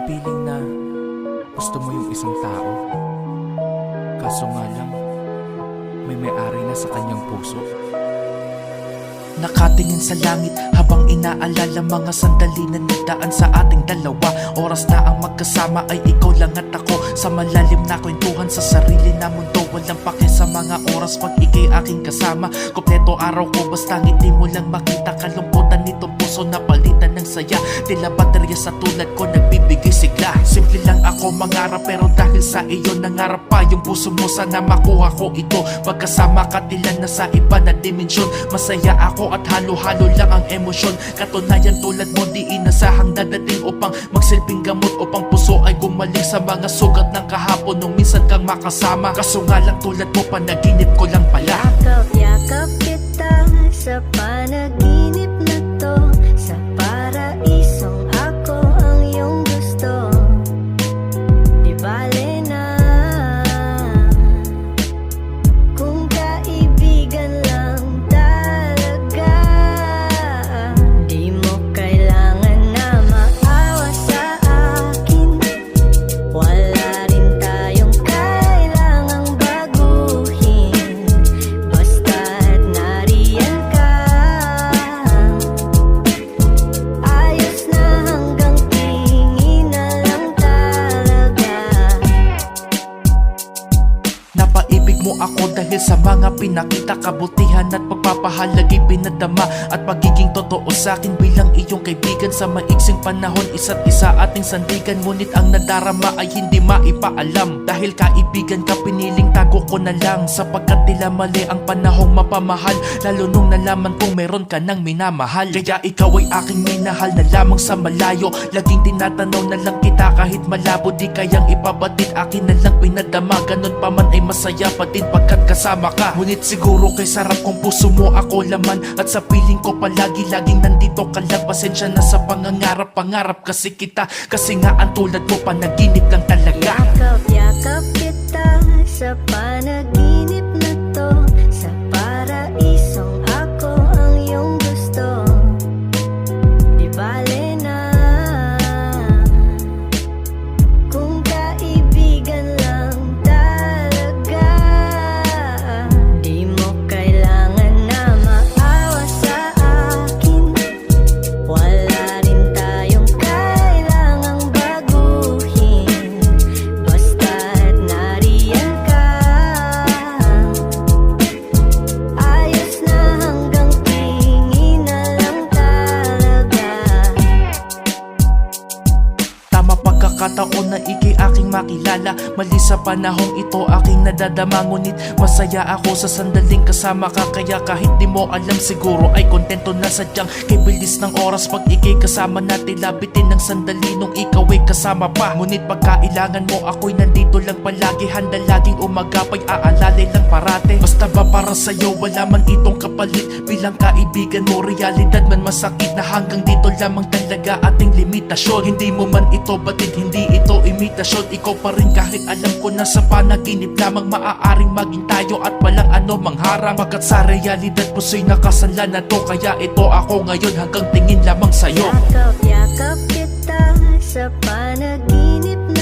yung feeling na gusto mo yung isang tao, kaso nga lang may may-ari na sa kanyang puso. Nakatingin sa langit habang inaalala mga sandali na nagdaan sa ating dalawa. Oras na ang magkasama ay ikaw lang at ako, sa malalim na kwentuhan sa sarili na mundo. Walang pake sa mga oras pag ikay aking kasama. Kompleto araw ko basta ngiti mo lang makita. Kalungkutan nitong puso na palitan ng saya. Tila baterya sa tulad ko nagbibigay sigla. Simple lang ako mangarap pero dahil sa iyo nangarap pa yung puso mo. Sana makuha ko ito. Pagkasama ka tila na sa iba na dimensyon. Masaya ako at halo-halo lang ang emosyon. Katunayan tulad mo di inasahang dadating upang magsilbing gamot, upang puso ay gumaling sa mga sugat ng kahapon nung minsan kang makasama. Kaso nga lang tulad mo panaginip ko lang pala. Yakap kita sa panaginip na to, sa paraisong ako ang iyong gusto. Di bale na kung kaibigan lang talaga. Di mo kailangan na maawa sa akin. Wala rin tayong kailangang baguhin, basta't nariyan ka. Ayos na hanggang tingin na lang talaga. Napaibig mo ako dahil sa mga pinakita, kabutihan at pagpapahalagay pinadama. At pagiging totoo sa akin bilang iyong kaibigan. Sa maiksing panahon isa't isa ating sandigan, ngunit ang nadarama ay hindi maipaalam. Dahil kaibigan ka piniling tago ko na lang, sapagkat tila mali ang panahong mapamahal. Lalo nung nalaman kong meron ka ng minamahal. Kaya ikaw ay aking minahal na lamang sa malayo. Laging tinatanaw na lang kita kahit malabo. Di kayang ipabatid, akin na lang pinadama. Ganun pa man ay masaya pa din pagkat kasama ka. Ngunit siguro kay sarap kong puso mo ako laman. At sa piling ko palagi laging nandito ka lang. Pasensya na sa pangarap kasi kita. Kasi nga ang tulad mo panaginip lang talaga. Yakap kita sa panaginip na to, sa paraisong ako ang iyong gusto. Di bale na kung kaibigan lang talaga. Di mo kailangan na maawa sa akin. Wala rin tayong kailangang baguhin, basta't nariyan ka. Ayos na hanggang tingin na lang talaga. Tama pagkakataon na ikay aking makilala. Mali sa panahong ito aking nadadama, ngunit masaya ako sa sandaling kasama ka. Kaya kahit di mo alam siguro ay kontento na sadyang. Kay bilis ng oras pag ikay kasama na, tila bitin ng sandali nung ikaw ay kasama pa. Ngunit pagkailangan mo ako'y nandito lang palagi. Handa laging umagapay, aalalay lang parate. Basta ba para sa'yo wala man itong kapalit. Bilang kaibigan mo realidad man masakit, na hanggang dito lamang talaga ating limitasyon. Hindi mo man ito batid, hindi ito imitasyon. Ikaw pa rin kahit alam ko na sa panaginip lamang maaaring maging tayo at walang ano mangharang. Pagkat sa realidad puso'y nakasanla na to. Kaya ito ako ngayon hanggang tingin lamang sa'yo. Yakap kita sa panaginip na